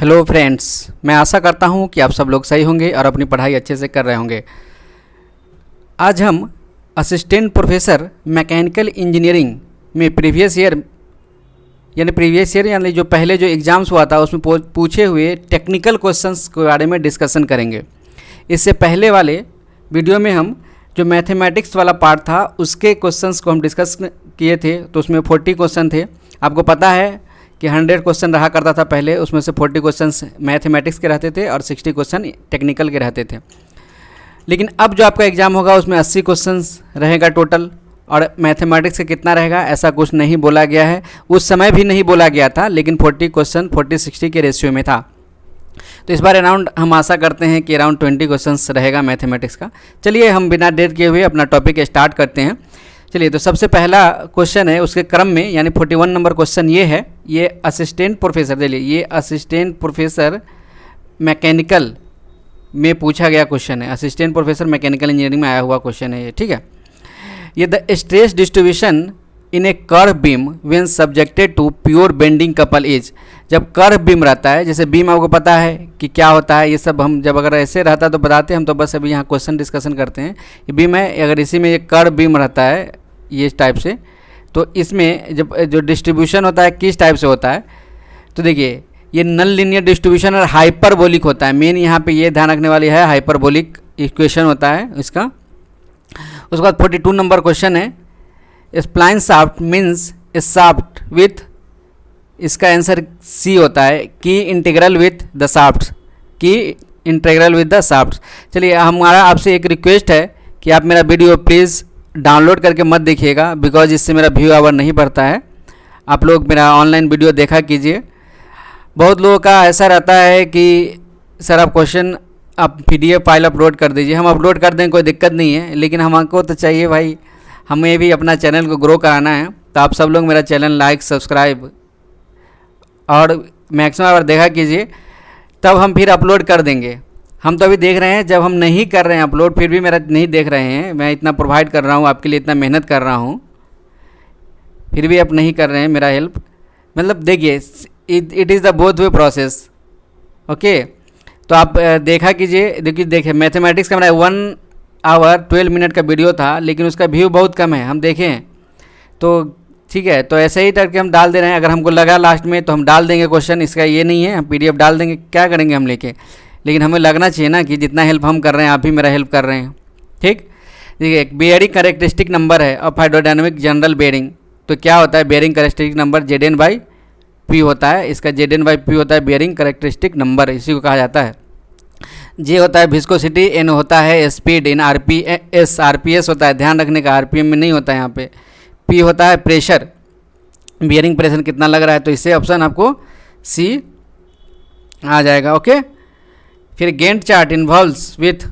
Hello friends, मैं आशा करता हूँ कि आप सब लोग सही होंगे और अपनी पढ़ाई अच्छे से कर रहे होंगे। आज हम असिस्टेंट प्रोफेसर मैकेनिकल इंजीनियरिंग में प्रीवियस ईयर यानी जो पहले जो एग्ज़ाम्स हुआ था उसमें पूछे हुए टेक्निकल क्वेश्चंस के बारे में डिस्कशन करेंगे। इससे पहले वाले वीडियो में हम जो मैथमेटिक्स वाला पार्ट था उसके क्वेश्चंस को हम डिस्कस किए थे, तो उसमें 40 क्वेश्चन थे। आपको पता है कि 100 क्वेश्चन रहा करता था पहले, उसमें से 40 क्वेश्चंस मैथमेटिक्स के रहते थे और 60 क्वेश्चन टेक्निकल के रहते थे। लेकिन अब जो आपका एग्ज़ाम होगा उसमें 80 क्वेश्चंस रहेगा टोटल, और मैथमेटिक्स का कितना रहेगा ऐसा कुछ नहीं बोला गया है, उस समय भी नहीं बोला गया था, लेकिन 40 क्वेश्चन 40-60 के रेशियो में था। तो इस बार अराउंड हम आशा करते हैं कि अराउंड 20 क्वेश्चंस रहेगा मैथमेटिक्स का। चलिए हम बिना देर किए हुए अपना टॉपिक स्टार्ट करते हैं। चलिए, तो सबसे पहला क्वेश्चन है उसके क्रम में, यानी 41 नंबर क्वेश्चन ये है। ये असिस्टेंट प्रोफेसर, चलिए ये असिस्टेंट प्रोफेसर मैकेनिकल में पूछा गया क्वेश्चन है। असिस्टेंट प्रोफेसर मैकेनिकल इंजीनियरिंग में आया हुआ क्वेश्चन है ये, ठीक है। ये the stress distribution in a curve beam when subjected to pure bending couple is. जब कर्व बीम रहता है, जैसे बीम आपको पता है कि क्या होता है, ये सब हम जब अगर ऐसे रहता तो बताते, हम तो बस अभी यहाँ क्वेश्चन डिस्कशन करते हैं। ये बीम है, अगर इसी में ये कर्व बीम रहता है ये टाइप से, तो इसमें जब जो डिस्ट्रीब्यूशन होता है किस टाइप से होता है, तो देखिए ये नन लीनियर डिस्ट्रीब्यूशन और हाइपरबोलिक होता है। मेन यहाँ पे ये ध्यान रखने वाली है, हाइपरबोलिक इक्वेशन होता है इसका। उसके बाद 42 नंबर क्वेश्चन है, spline shaft means A shaft with, इसका आंसर सी होता है, की इंटीग्रल विथ द शाफ्ट, की इंटीग्रल विथ द शाफ्ट। चलिए, हमारा आपसे एक रिक्वेस्ट है कि आप मेरा वीडियो प्लीज़ डाउनलोड करके मत देखिएगा, बिकॉज इससे मेरा व्यू आवर नहीं बढ़ता है। आप लोग मेरा ऑनलाइन वीडियो देखा कीजिए। बहुत लोगों का ऐसा रहता है कि सर आप क्वेश्चन आप PDF फाइल अपलोड कर दीजिए, हम अपलोड कर दें, कोई दिक्कत नहीं है, लेकिन हमको तो चाहिए भाई, हमें भी अपना चैनल को ग्रो कराना है। तो आप सब लोग मेरा चैनल लाइक सब्सक्राइब और मैक्सिमम बार देखा कीजिए, तब हम फिर अपलोड कर देंगे। हम तो अभी देख रहे हैं, जब हम नहीं कर रहे हैं अपलोड फिर भी मेरा नहीं देख रहे हैं, मैं इतना प्रोवाइड कर रहा हूँ आपके लिए, इतना मेहनत कर रहा हूँ, फिर भी आप नहीं कर रहे हैं मेरा हेल्प। मतलब देखिए, it is the both way process, okay. तो आप देखा कीजिए, देखिए मैथमेटिक्स का मेरा 1 आवर 12 मिनट का वीडियो था, लेकिन उसका व्यू बहुत कम है, हम देखें तो ठीक है। तो ऐसे ही करके हम डाल दे रहे हैं, अगर हमको लगा लास्ट में तो हम डाल देंगे क्वेश्चन, इसका ये नहीं है हम PDF डाल देंगे, क्या करेंगे हम लेके, लेकिन हमें लगना चाहिए ना कि जितना हेल्प हम कर रहे हैं आप भी मेरा हेल्प कर रहे हैं, ठीक। देखिए, एक बेयरिंग कैरेक्टरिस्टिक नंबर है ऑफ हाइड्रोडायनामिक जनरल बेयरिंग। तो क्या होता है, बेयरिंग कैरेक्टरिस्टिक नंबर Zn/P होता है, इसका Zn/P होता है बेयरिंग कैरेक्टरिस्टिक नंबर, इसी को कहा जाता है। J होता है विस्कोसिटी, N होता है स्पीड, इन RPS होता है, ध्यान रखने का, RPM में नहीं होता है यहाँ पे। P होता है प्रेशर, बियरिंग प्रेशर कितना लग रहा है, तो इससे ऑप्शन आपको C आ जाएगा, ओके। फिर Gantt chart involves with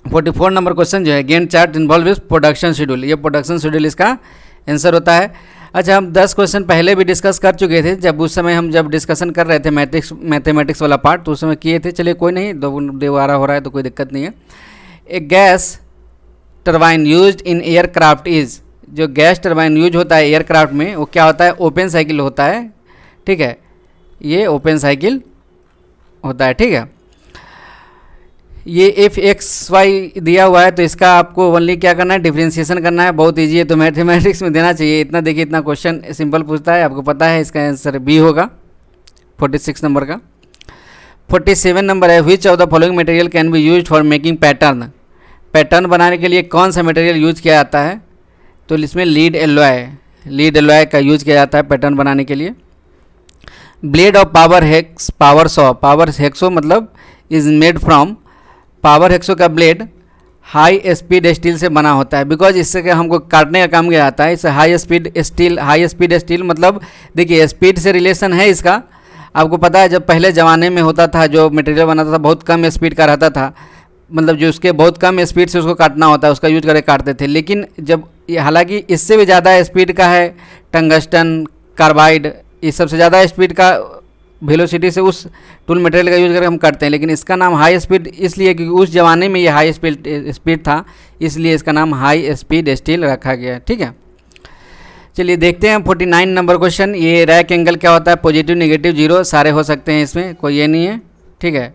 44 number question जो है, Gantt chart involve with production schedule, ये प्रोडक्शन शेड्यूल इसका आंसर होता है। अच्छा, हम 10 क्वेश्चन पहले भी डिस्कस कर चुके थे, जब उस समय हम जब डिस्कशन कर रहे थे मैथमेटिक्स वाला पार्ट, तो उस समय किए थे। चलिए कोई नहीं, दोबारा हो रहा है तो कोई दिक्कत नहीं है। एक gas turbine used in aircraft is, जो गैस टरबाइन यूज होता है एयरक्राफ्ट में वो क्या होता है, ओपन साइकिल होता है, ठीक है, ये ओपन साइकिल होता है, ठीक है। ये Fxy दिया हुआ है, तो इसका आपको ओनली क्या करना है, डिफरेंशिएशन करना है, बहुत ईजी है, तो मैथमेटिक्स में देना चाहिए इतना। देखिए इतना क्वेश्चन सिंपल पूछता है, आपको पता है इसका आंसर B होगा 46 नंबर का। 47 नंबर है, which of the following material can be used for making pattern. Pattern बनाने के लिए कौन सा मटेरियल यूज किया जाता है, तो इसमें लीड एलॉय का यूज किया जाता है पैटर्न बनाने के लिए। ब्लेड ऑफ पावर हेक्सो मतलब is made from, power hexo का ब्लेड हाई स्पीड स्टील से बना होता है, बिकॉज इससे क्या हमको काटने का काम किया जाता है। इससे हाई स्पीड स्टील मतलब देखिए स्पीड से रिलेशन है इसका। आपको पता है जब पहले ज़माने में होता था, जो मटेरियल बनाता था बहुत कम स्पीड का रहता था, मतलब जो उसके बहुत कम स्पीड से उसको काटना होता है, उसका यूज करके काटते थे। लेकिन जब हालांकि इससे भी ज़्यादा स्पीड का है टंगस्टन, कार्बाइड, इस सबसे ज़्यादा स्पीड का वेलोसिटी से उस टूल मटेरियल का यूज करके हम करते हैं, लेकिन इसका नाम हाई स्पीड इसलिए क्योंकि उस ज़माने में ये हाई स्पीड था, इसलिए इसका नाम हाई स्पीड स्टील रखा गया है, ठीक है। चलिए देखते हैं 49 नंबर क्वेश्चन। ये रैक एंगल क्या होता है, पॉजिटिव नेगेटिव जीरो सारे हो सकते हैं, इसमें कोई ये नहीं है, ठीक है।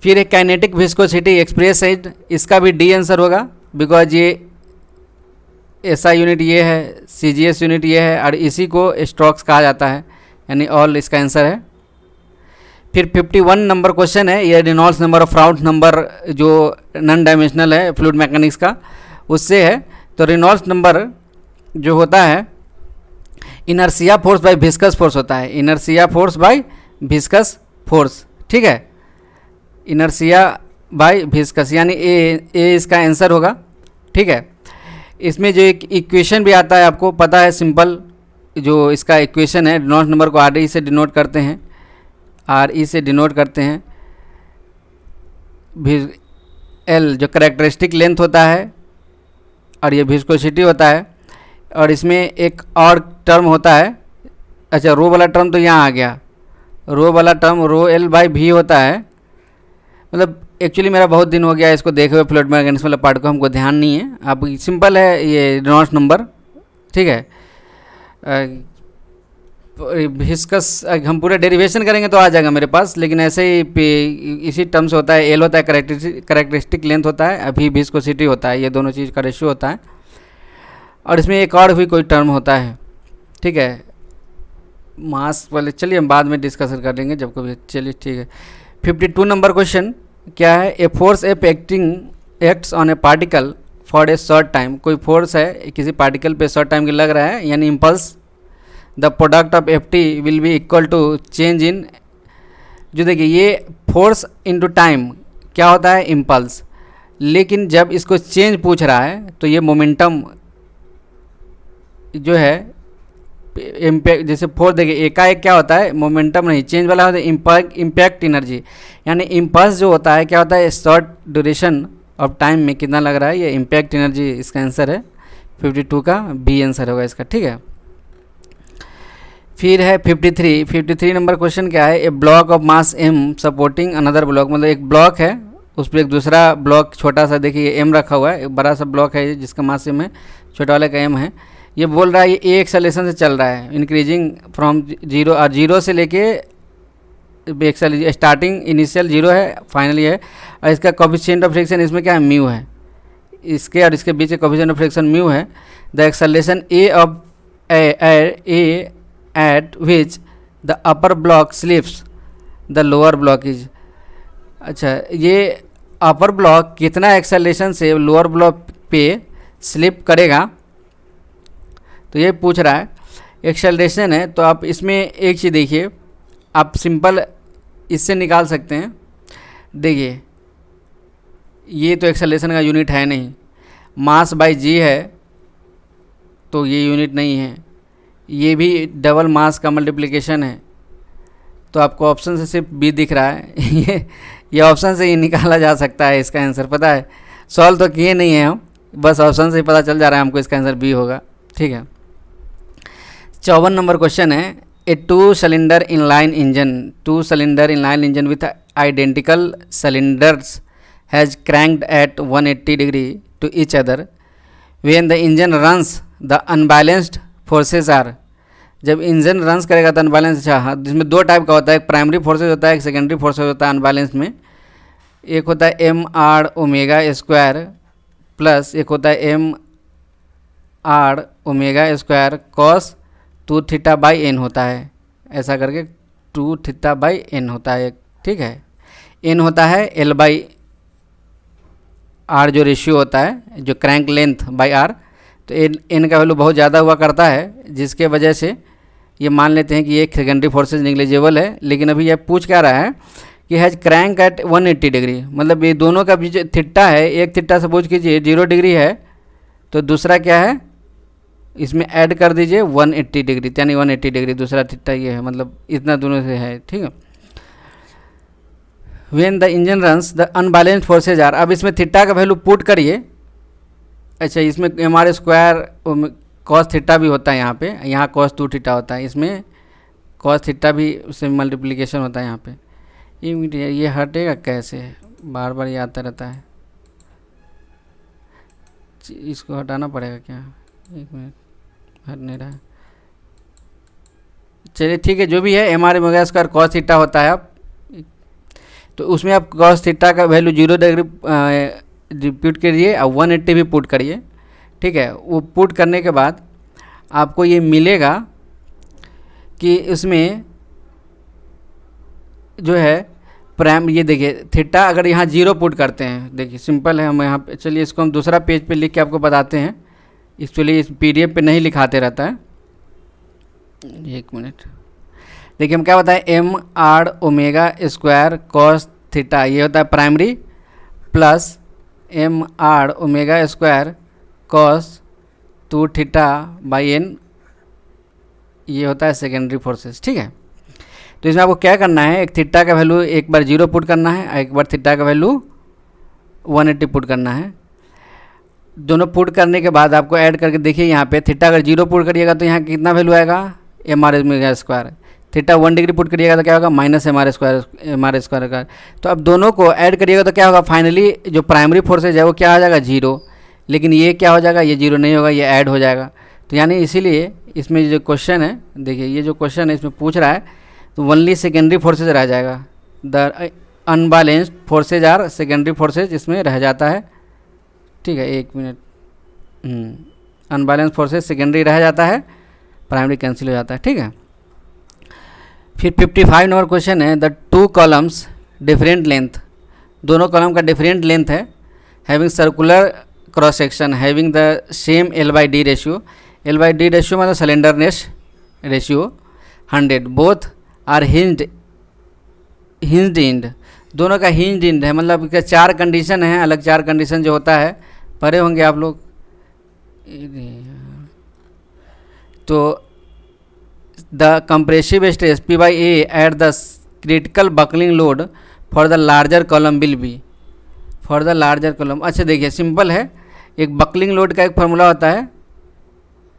फिर एक काइनेटिक विस्कोसिटी एक्सप्रेस साइड, इसका भी डी आंसर होगा, बिकॉज ये एसआई यूनिट ये है, सीजीएस यूनिट ये है, और इसी को स्ट्रोक्स कहा जाता है, यानी ऑल इसका आंसर है। फिर 51 नंबर क्वेश्चन है, ये रेनॉल्ड्स नंबर और फ्राउड नंबर जो नॉन डायमेंशनल है फ्लूइड मैकेनिक्स का, उससे है। तो रेनॉल्ड्स नंबर जो होता है inertia force by viscous force होता है, inertia force by viscous force, ठीक है, इनर्शिया बाय विस्कस, यानी ए इसका आंसर होगा, ठीक है। इसमें जो एक इक्वेशन भी आता है, आपको पता है, सिंपल जो इसका इक्वेशन है, रेनॉल्ड्स नंबर को आर ई से डिनोट करते हैं, आर ई से डिनोट करते हैं। एल जो कैरेक्टरिस्टिक लेंथ होता है, और ये विस्कोसिटी होता है, और इसमें एक और टर्म होता है, अच्छा रो वाला टर्म तो यहाँ आ गया, रो वाला टर्म रो एल बाई भी होता है। मतलब एक्चुअली मेरा बहुत दिन हो गया इसको देखे हुए, फ्लूइड मैकेनिक्स वाले पार्ट को हमको ध्यान नहीं है। अब सिंपल है ये रेनॉल्ड्स नंबर, ठीक है। विस्कस हम पूरे डेरिवेशन करेंगे तो आ जाएगा मेरे पास, लेकिन ऐसे ही इसी टर्म से होता है। एल होता है कैरेक्टरिस्टिक लेंथ होता है, अभी विस्कोसिटी होता है, ये दोनों चीज़ का रेशियो होता है। और इसमें एक और भी कोई टर्म होता है, ठीक है, मास वाले, चलिए हम बाद में डिस्कशन कर लेंगे जब कभी, चलिए ठीक है। 52 नंबर क्वेश्चन क्या है, a force F acts on A particle for a short time, कोई फोर्स है किसी पार्टिकल पे शॉर्ट टाइम के लग रहा है, यानी impulse, the product of F T will be equal to change in, जो देखिए ये फोर्स इनटू टाइम क्या होता है, इम्पल्स, लेकिन जब इसको चेंज पूछ रहा है तो ये मोमेंटम जो है इम्पैक्ट, जैसे फोर्स देखिए एकाएक क्या होता है, मोमेंटम नहीं, चेंज वाला होता है इम्पैक्ट एनर्जी, यानी इम्पल्स जो होता है क्या होता है, शॉर्ट ड्यूरेशन ऑफ टाइम में कितना लग रहा है, ये इम्पैक्ट एनर्जी इसका आंसर है। 52 का बी आंसर होगा इसका, ठीक है। फिर है 53 नंबर क्वेश्चन क्या है, a block of mass M supporting another block, मतलब एक ब्लॉक है उस पर एक दूसरा ब्लॉक छोटा सा, देखिए एम रखा हुआ है, एक बड़ा सा ब्लॉक है जिसका मास एम है, छोटा वाले का एम है। ये बोल रहा है ये ए एक्सेलरेशन से चल रहा है, इंक्रीजिंग फ्रॉम जीरो, और जीरो से लेके स्टार्टिंग इनिशियल जीरो है, फाइनली है, और इसका कोफिशिएंट ऑफ फ्रिक्शन इसमें क्या है, म्यू है, इसके और इसके बीच कोफिशिएंट ऑफ फ्रिक्शन म्यू है। The acceleration A of A eight which the upper block slips the lower block is, अच्छा ये अपर ब्लॉक कितना एक्सेलरेशन से लोअर ब्लॉक पे स्लिप करेगा, तो ये पूछ रहा है। एक्सेलरेशन है तो आप इसमें एक चीज़ देखिए, आप सिंपल इससे निकाल सकते हैं, देखिए ये तो एक्सेलरेशन का यूनिट है नहीं, मास बाय जी है तो ये यूनिट नहीं है, ये भी डबल मास का मल्टीप्लिकेशन है, तो आपको ऑप्शन से सिर्फ बी दिख रहा है ये ऑप्शन से ही निकाला जा सकता है इसका आंसर, पता है, सॉल्व तो किए नहीं है हम, बस ऑप्शन से ही पता चल जा रहा है हमको इसका आंसर बी होगा, ठीक है। 54 नंबर क्वेश्चन है, a two cylinder inline engine with identical cylinders has cranked at 180 degree to each other when the engine runs the unbalanced forces are, जब इंजन रन्स करेगा तो अनबैलेंस, अच्छा हाँ, जिसमें दो टाइप का होता है, एक प्राइमरी फोर्सेज होता है, एक सेकेंडरी फोर्सेज होता है अनबैलेंस में, एक होता है M R omega square plus एक होता है M R omega square cos 2 theta by N होता है, ऐसा करके 2 थीटा बाई एन होता है, ठीक है। एन होता है एल बाई आर जो रेशियो होता है, जो क्रैंक लेंथ बाई आर, तो एन का वैल्यू बहुत ज़्यादा हुआ करता है, जिसके वजह से ये मान लेते हैं कि ये सेकेंडरी फोर्सेज निग्लिजिबल है। लेकिन अभी ये पूछ क्या रहा है कि हैज क्रैंक एट 180 डिग्री, मतलब ये दोनों का भी जो थीटा है, एक थीटा सपोज कीजिए 0 डिग्री है, तो दूसरा क्या है, इसमें ऐड कर दीजिए 180 डिग्री, यानी 180 डिग्री दूसरा थीटा ये है, मतलब इतना दोनों से है, ठीक है। When the engine runs the unbalanced forces are, अब इसमें थीटा का वैल्यू पुट करिए, अच्छा इसमें M R square cos theta भी होता है यहाँ पे, यहाँ कॉस 2 थीटा होता है, इसमें कॉस थीटा भी उससे मल्टीप्लिकेशन होता है यहाँ पे। ये हटेगा कैसे, बार बार ये आता रहता है, इसको हटाना पड़ेगा क्या, एक मिनट, हट नहीं रहा है, चलिए ठीक है, जो भी है M R omega square cos theta होता है। आप तो उसमें आप कॉस थीटा का वैल्यू 0 डिग्री रिपीट करिए और 180 भी पुट करिए, ठीक है। वो पुट करने के बाद आपको ये मिलेगा कि उसमें जो है प्राइम, ये देखिए थीटा अगर यहाँ 0 पुट करते हैं, देखिए सिंपल है, हम यहाँ पे चलिए इसको हम दूसरा पेज पे लिख के आपको बताते हैं, एक्चुअली इस PDF पे नहीं लिखाते रहता है। एक मिनट, देखिए हम क्या बताएं, M R omega square cos theta ये होता है primary, plus M R omega square cos 2 theta by N ये होता है सेकेंडरी फोर्सेस, ठीक है। तो इसमें आपको क्या करना है, एक थीटा का वैल्यू एक बार 0 पुट करना है और एक बार थीटा का वैल्यू 180 पुट करना है। दोनों पुट करने के बाद आपको ऐड करके देखिए, यहाँ पे थीटा अगर 0 पुट करिएगा तो यहाँ कितना वैल्यू आएगा, M R omega square. Theta 1 degree put करिएगा तो क्या होगा, माइनस एम आर स्क्वायर का। तो अब दोनों को ऐड करिएगा तो क्या होगा, फाइनली जो प्राइमरी फोर्सेज है वो क्या हो जाएगा 0, लेकिन ये क्या हो जाएगा, ये 0 नहीं होगा, ये ऐड हो जाएगा। तो यानी इसीलिए इसमें जो क्वेश्चन है, देखिए ये जो क्वेश्चन है इसमें पूछ रहा है, तो ओनली सेकेंडरी फोर्सेज रह जाएगा, the unbalanced forces are secondary forces इसमें रह जाता है, ठीक है। एक मिनट, अनबैलेंस फोर्सेज सेकेंडरी रह जाता है, प्राइमरी कैंसिल हो जाता है, ठीक है। फिर 55 नंबर क्वेश्चन है, द 2 कॉलम्स डिफरेंट लेंथ, दोनों कॉलम का डिफरेंट लेंथ है, having circular cross section having the same L/D ratio, L/D ratio मतलब slenderness ratio 100, both are hinged end, दोनों का हिंज्ड इंड है, मतलब इसका 4 कंडीशन है, अलग 4 कंडीशन जो होता है पढ़े होंगे आप लोग। तो the compressive stress P/A at the critical buckling load for the larger column will be, for the larger column. अच्छा देखिए सिंपल है, एक बकलिंग लोड का एक फार्मूला होता है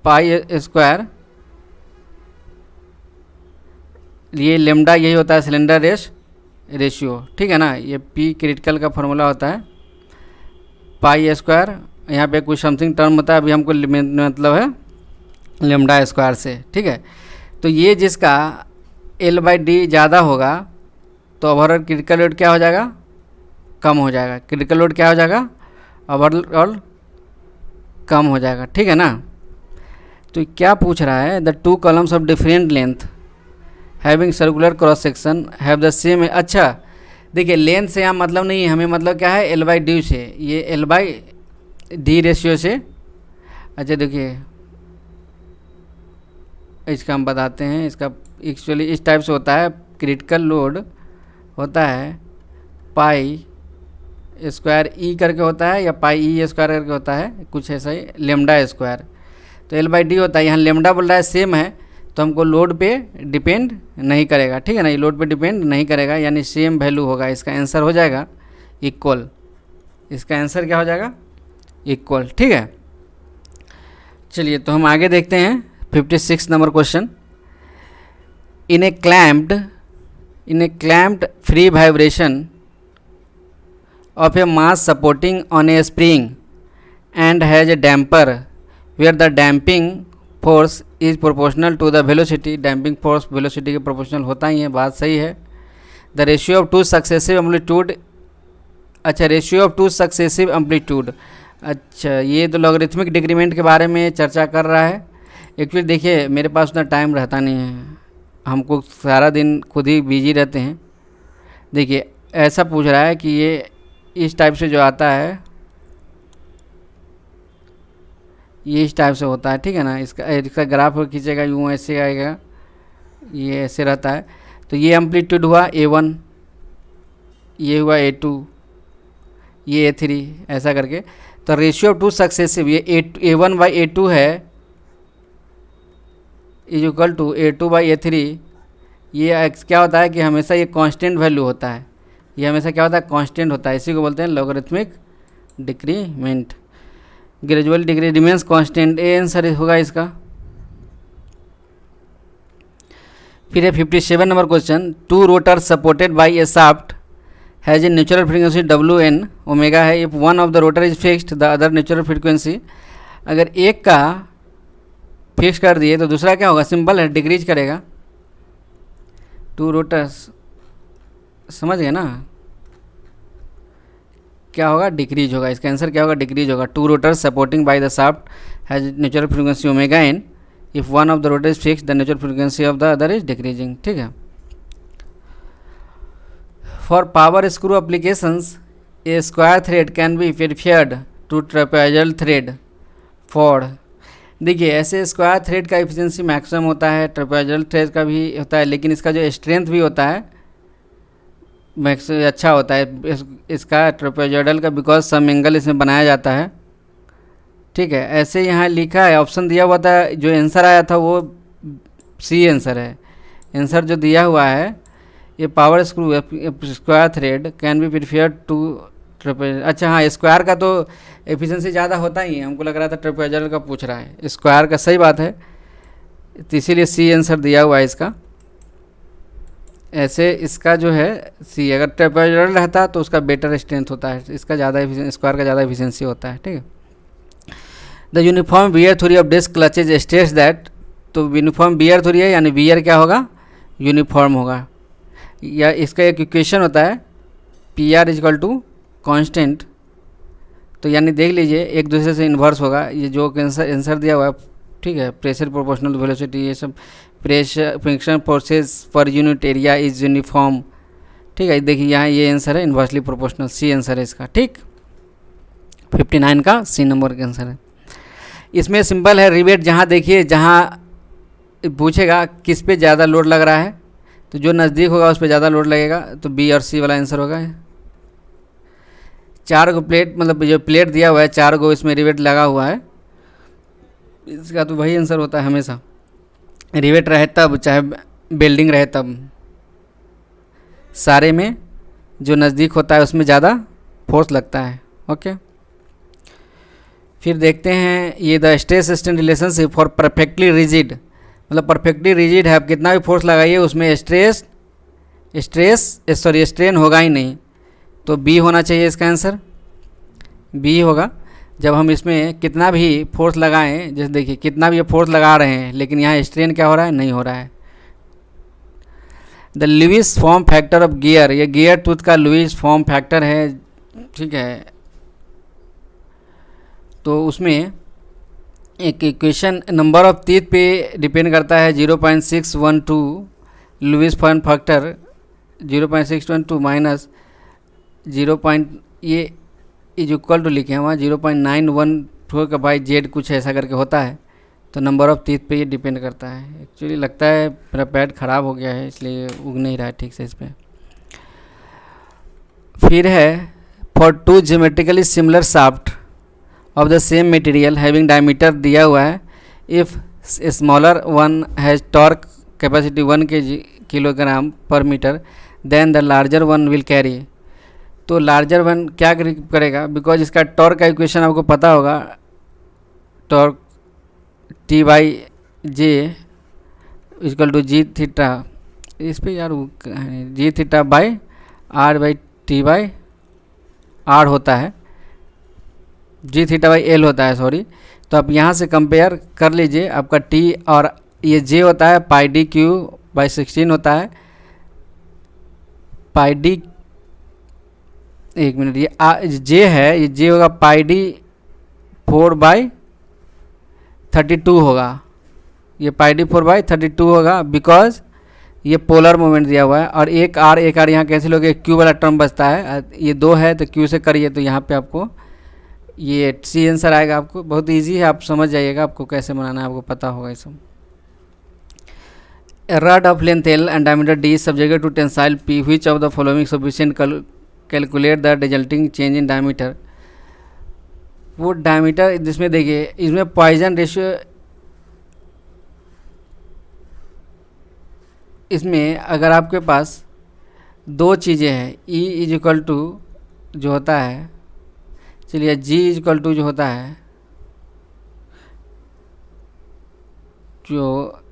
पाई स्क्वायर, ये लेमडा यही होता है सिलेंडर रेशियो, ठीक है ना। ये P क्रिटिकल का फार्मूला होता है पाई स्क्वायर, यहाँ पे कुछ समथिंग टर्म होता है, अभी हमको मतलब है लेमडा स्क्वायर से, ठीक है। तो ये जिसका L/D ज़्यादा होगा तो ओवरऑल क्रिटिकल लोड क्या हो जाएगा, कम हो जाएगा, क्रिटिकल लोड क्या हो जाएगा, ओवरऑल कम हो जाएगा, ठीक है ना। तो क्या पूछ रहा है, the 2 columns of different length having circular cross section have the same. अच्छा देखिए लेंथ से यहाँ मतलब नहीं है, हमें मतलब क्या है L/D से, ये L/D रेशियो से। अच्छा देखिए इसका हम बताते हैं, इसका एक्चुअली इस टाइप से होता है, क्रिटिकल लोड होता है पाई स्क्वायर E करके होता है, या पाई E स्क्वायर करके होता है, कुछ ऐसा ही लेमडा स्क्वायर। तो L/D होता है, यहाँ लेमडा बोल रहा है सेम है, तो हमको लोड पे डिपेंड नहीं करेगा, ठीक है ना, ये लोड पे डिपेंड नहीं करेगा, यानी सेम वैल्यू होगा। इसका आंसर हो जाएगा इक्वल, इसका आंसर क्या हो जाएगा, इक्वल, ठीक है। चलिए तो हम आगे देखते हैं 56 number question, in A clamped free vibration of a mass supporting on a spring and has a damper where the damping force is proportional to the velocity, damping force velocity के proportional होता ही है, बात सही है। the ratio of 2 successive amplitude, अच्छा ratio of 2 successive amplitude, अच्छा ये तो लॉगरिथमिक डिक्रीमेंट के बारे में चर्चा कर रहा है। एक्चुअली देखिए मेरे पास उतना टाइम रहता नहीं है, हमको सारा दिन खुद ही बिजी रहते हैं। देखिए ऐसा पूछ रहा है कि ये इस टाइप से जो आता है, ये इस टाइप से होता है, ठीक है ना। इसका ग्राफ खींचेगा यूँ ऐसे आएगा, ये ऐसे रहता है। तो ये एम्पलीट्यूड हुआ A1, ये हुआ A2, ये A3, ऐसा करके। तो रेशियो ऑफ 2 सक्सेसिव, ये A1/A2 है इज इक्वल टू A2/A3। ये क्या होता है कि हमेशा ये कांस्टेंट वैल्यू होता है, ये हमेशा क्या होता है, कांस्टेंट होता है, इसी को बोलते हैं logarithmic decrement. Gradual decrease remains constant, a answer होगा इसका। फिर है 57 number question, 2 rotor supported by a shaft has a natural frequency WN omega है, if one of the rotor is fixed the other natural frequency. अगर एक का fix कर दिए तो दूसरा क्या होगा, सिंपल है, डिक्रीज करेगा। 2 रोटर्स, समझ गए ना, क्या होगा, डिक्रीज होगा। इसका आंसर क्या होगा, डिक्रीज होगा। 2 rotors supporting by the shaft has natural frequency omega N, if one of the rotor is fixed the natural frequency of the other is decreasing. ठीक है। For power screw applications a square thread can be preferred to trapezoidal thread for, देखिए ऐसे square thread का efficiency maximum होता है, ट्रेपेजल thread का भी होता है, लेकिन इसका जो स्ट्रेंथ भी होता है मैक्स अच्छा होता है इसका ट्रेपेजॉइडल का, बिकॉज सम एंगल इसमें बनाया जाता है। ठीक है, ऐसे यहाँ लिखा है, ऑप्शन दिया हुआ था, जो आंसर आया था वो सी आंसर है। आंसर जो दिया हुआ है ये power screw square thread can be preferred to trapeze, अच्छा हाँ, स्क्वायर का तो एफिशिएंसी ज़्यादा होता ही है, हमको लग रहा था ट्रेपेजॉइडल का पूछ रहा है, स्क्वायर का सही बात है, तो इसीलिए सी आंसर दिया हुआ है इसका। ऐसे इसका जो है सी, अगर ट्रेपेजॉइडल रहता तो उसका बेटर स्ट्रेंथ होता है, इसका ज़्यादा स्क्वायर का ज़्यादा एफिशिएंसी होता है। ठीक है। The uniform wear theory of disc clutches states that, तो यूनिफॉर्म वियर थ्योरी है, यानी वियर क्या होगा, यूनिफॉर्म होगा। या इसका एक इक्वेशन होता है P R equal to constant, तो यानी देख लीजिए एक दूसरे से इन्वर्स होगा, ये जो आंसर दिया हुआ है। ठीक है, प्रेशर प्रोपोर्शनल वेलोसिटी, ये सब pressure friction forces per unit area is uniform. ठीक है, देखिए यहाँ ये आंसर है इन्वर्सली प्रोपोर्शनल, सी आंसर है इसका। ठीक, 59 का सी नंबर का आंसर है। इसमें सिंपल है, रिवेट जहाँ देखिए, जहाँ पूछेगा किस पे ज़्यादा लोड लग रहा है, तो जो नज़दीक होगा उस पर ज़्यादा लोड लगेगा, तो बी और सी वाला आंसर होगा। 4 गो प्लेट, मतलब जो प्लेट दिया हुआ है 4 गो इसमें रिवेट लगा हुआ है, इसका तो वही आंसर होता है हमेशा, रिवेट रहे तब, चाहे बेल्डिंग रहे तब, सारे में जो नज़दीक होता है उसमें ज़्यादा फोर्स लगता है। ओके, फिर देखते हैं ये the stress strain relationship for perfectly rigid, मतलब परफेक्टली रिजिड है, आप कितना भी फोर्स लगाइए उसमें स्ट्रेन होगा ही नहीं, तो बी होना चाहिए इसका आंसर, बी होगा। जब हम इसमें कितना भी फोर्स लगाएं, जैसे देखिए कितना भी ये फोर्स लगा रहे हैं, लेकिन यहाँ स्ट्रेन क्या हो रहा है, नहीं हो रहा है। The Lewis form factor of gear, ये गियर टूथ का लुईस फॉर्म फैक्टर है। ठीक है, तो उसमें एक इक्वेशन नंबर ऑफ टीथ पे डिपेंड करता है, 0.612 लुईस फॉर्म फैक्टर, 0.612 माइनस 0. ये इज इक्वल टू लिखे हैं वहाँ 0.914 का बाई जेड कुछ ऐसा करके होता है, तो नंबर ऑफ टीथ पे ये डिपेंड करता है। एक्चुअली लगता है मेरा पैड ख़राब हो गया है, इसलिए उग नहीं रहा है ठीक से इस पर। फिर है for 2 geometrically similar shaft of the same material having diameter दिया हुआ है, if smaller one has torque capacity 1 kilogram पर metre then the larger one will carry, तो लार्जर वन क्या करेगा, बिकॉज इसका टॉर्क का इक्वेशन आपको पता होगा, torque T by J equal to G theta, इस पर यार G theta by R by T by R होता है, जी थीटा बाई एल होता है, सॉरी। तो आप यहाँ से कंपेयर कर लीजिए, आपका टी और ये जे होता है पाई डी क्यू बाई 16 होता है, पाई डी, एक मिनट, ये जे है, ये जे होगा पाई डी 4/32 होगा, ये पाई डी 4/32 होगा, बिकॉज ये पोलर मोमेंट दिया हुआ है, और एक आर यहाँ कैंसिल हो गया, क्यू वाला टर्म बचता है, ये 2 है तो क्यू से करिए, तो यहाँ पे आपको ये सी आंसर आएगा। आपको बहुत इजी है, आप समझ जाइएगा, आपको कैसे बनाना है आपको पता होगा ये सब। A rod of length L and diameter D is subjected to tensile P. Which of the following sufficient calculate the resulting change in diameter? वो डायमीटर, जिसमें देखिए इसमें पॉइजन रेशियो, इसमें अगर आपके पास 2 चीज़ें हैं, E इज इक्वल टू जो होता है, चलिए G इज इक्वल टू जो होता है, जो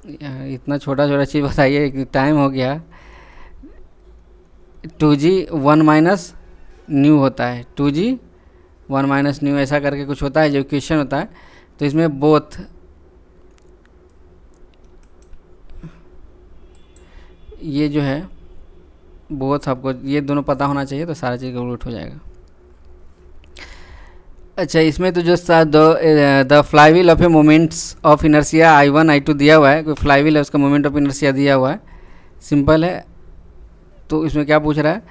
इतना छोटा छोटा चीज़ बताइए, टाइम हो गया, 2G 1 माइनस न्यू होता है, 2G 1 माइनस न्यू ऐसा करके कुछ होता है जो इक्वेशन होता है। तो इसमें बोथ ये जो है बोथ आपको ये दोनों पता होना चाहिए, तो सारा चीज़ कैलकुलेट हो जाएगा। अच्छा, इसमें तो जो the flywheel of a moment's of inertia I1 I2 दिया हुआ है, कोई फ्लाईव्हील है उसका मोमेंट ऑफ इनर्शिया दिया हुआ है, सिंपल है। तो इसमें क्या पूछ रहा है,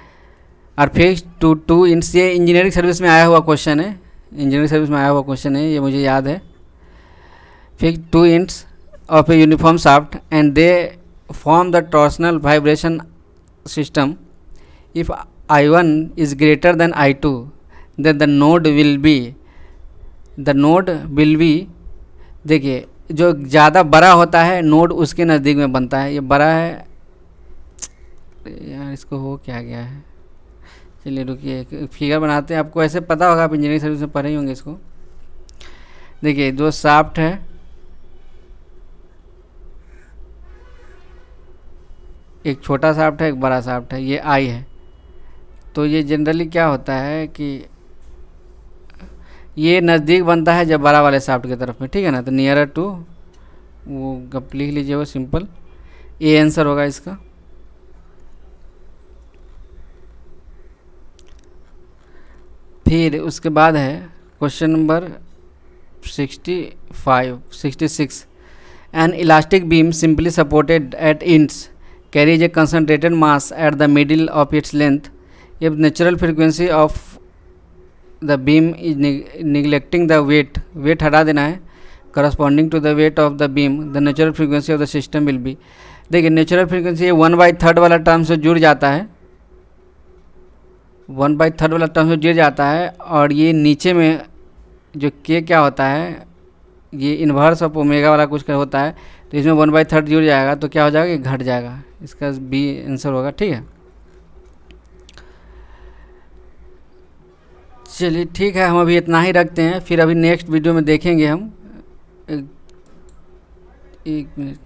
आर फिक्स्ड टू 2 इंच। ये इंजीनियरिंग सर्विस में आया हुआ क्वेश्चन है, इंजीनियरिंग सर्विस में आया हुआ क्वेश्चन है, ये मुझे याद है। Fixed 2 inch of a uniform shaft and they form the torsional vibration system. If I1 is greater than I2 then the node will be, देखिए जो ज़्यादा बड़ा होता है नोड उसके नज़दीक में बनता है। ये बड़ा है यार, इसको हो क्या गया है, चलिए रुकिए एक फिगर बनाते हैं, आपको ऐसे पता होगा, आप इंजीनियरिंग सर्विस में पढ़े ही होंगे इसको। देखिए जो शाफ्ट है, एक छोटा शाफ्ट है एक बड़ा शाफ्ट है, ये I है। तो ये जनरली क्या होता है कि ये नज़दीक बनता है जब बड़ा वाले शाफ्ट की तरफ में, ठीक है ना। तो नियरर टू, वो गप लिख लीजिए, वो सिंपल ये आंसर होगा इसका। फिर उसके बाद है question number 66। An elastic beam simply supported at ends carries a concentrated mass at the middle of its length. If natural frequency of the beam is neglecting the weight हटा देना है corresponding to the weight of the beam, the natural frequency of the system will be. देखिए natural frequency ये 1/3 वाला term से जुड़ जाता है, 1/3 वाला टर्म से जुड़ जाता है। और ये नीचे में जो के क्या होता है, ये इन्वर्स ऑफ ओमेगा वाला कुछ का होता है, तो इसमें 1/3 जुड़ जाएगा, तो क्या हो जाएगा, ये घट जाएगा। इसका बी आंसर होगा, ठीक है। चलिए ठीक है, हम अभी इतना ही रखते हैं, फिर अभी नेक्स्ट वीडियो में देखेंगे हम। एक मिनट।